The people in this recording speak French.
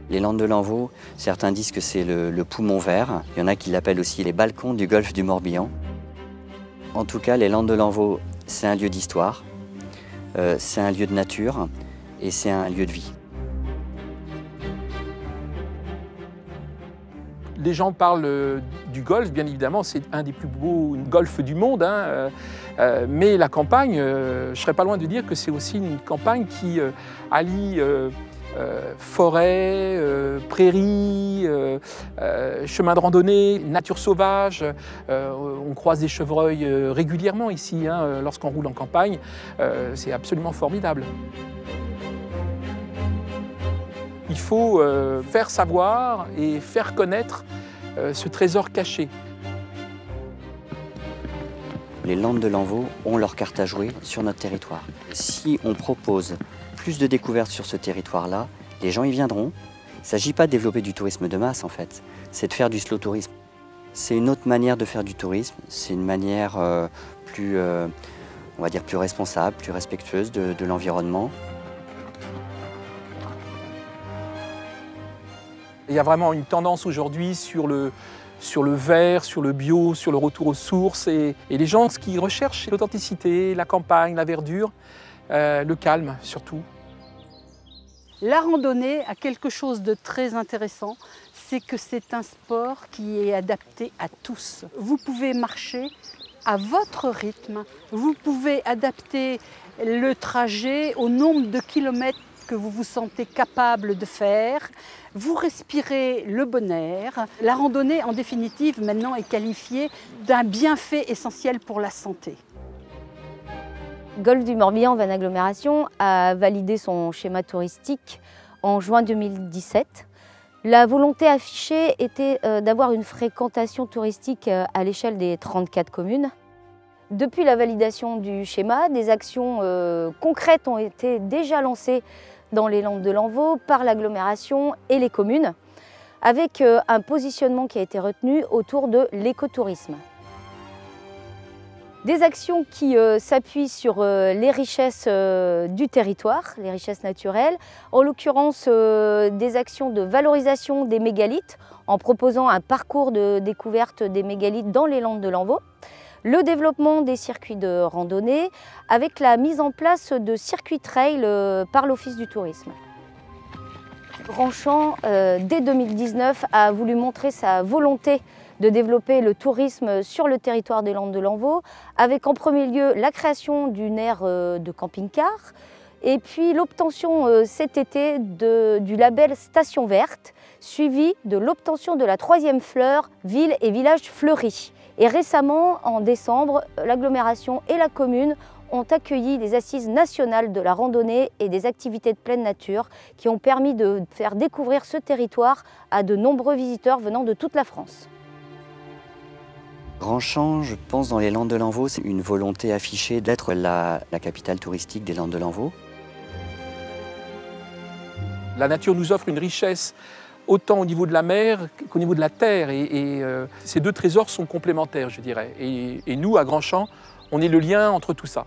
Les Landes de Lanvaux, certains disent que c'est le poumon vert. Il y en a qui l'appellent aussi les balcons du golfe du Morbihan. En tout cas, les Landes de Lanvaux, c'est un lieu d'histoire, c'est un lieu de nature et c'est un lieu de vie. Les gens parlent du golfe, bien évidemment, c'est un des plus beaux golfs du monde, hein, mais la campagne, je ne serais pas loin de dire que c'est aussi une campagne qui allie forêt, prairies, chemins de randonnée, nature sauvage. On croise des chevreuils régulièrement ici, hein, lorsqu'on roule en campagne. C'est absolument formidable. Il faut faire savoir et faire connaître ce trésor caché. Les Landes de Lanvaux ont leur carte à jouer sur notre territoire. Si on propose plus de découvertes sur ce territoire-là, les gens y viendront. Il ne s'agit pas de développer du tourisme de masse en fait, c'est de faire du slow tourisme. C'est une autre manière de faire du tourisme, c'est une manière plus, on va dire, plus responsable, plus respectueuse de l'environnement. Il y a vraiment une tendance aujourd'hui sur le vert, sur le bio, sur le retour aux sources. Et les gens, ce qu'ils recherchent, c'est l'authenticité, la campagne, la verdure, le calme surtout. La randonnée a quelque chose de très intéressant, c'est que c'est un sport qui est adapté à tous. Vous pouvez marcher à votre rythme, vous pouvez adapter le trajet au nombre de kilomètres que vous vous sentez capable de faire. Vous respirez le bon air. La randonnée, en définitive, maintenant est qualifiée d'un bienfait essentiel pour la santé. Golfe du Morbihan Van Agglomération a validé son schéma touristique en juin 2017. La volonté affichée était d'avoir une fréquentation touristique à l'échelle des 34 communes. Depuis la validation du schéma, des actions concrètes ont été déjà lancées dans les Landes de Lanvaux par l'agglomération et les communes, avec un positionnement qui a été retenu autour de l'écotourisme. Des actions qui s'appuient sur les richesses du territoire, les richesses naturelles, en l'occurrence des actions de valorisation des mégalithes en proposant un parcours de découverte des mégalithes dans les Landes de Lanvaux, le développement des circuits de randonnée avec la mise en place de circuits trail par l'Office du tourisme. Grandchamp, dès 2019, a voulu montrer sa volonté de développer le tourisme sur le territoire des Landes de Lanvaux, avec en premier lieu la création d'une aire de camping-car, et puis l'obtention cet été du label Station Verte, suivi de l'obtention de la 3e fleur Ville et Village Fleuris. Et récemment, en décembre, l'agglomération et la commune ont accueilli les assises nationales de la randonnée et des activités de pleine nature qui ont permis de faire découvrir ce territoire à de nombreux visiteurs venant de toute la France. Grandchamp, je pense, dans les Landes de Lanvaux, c'est une volonté affichée d'être la capitale touristique des Landes de Lanvaux. La nature nous offre une richesse autant au niveau de la mer qu'au niveau de la terre. Et ces deux trésors sont complémentaires, je dirais. Et nous, à Grandchamp, on est le lien entre tout ça.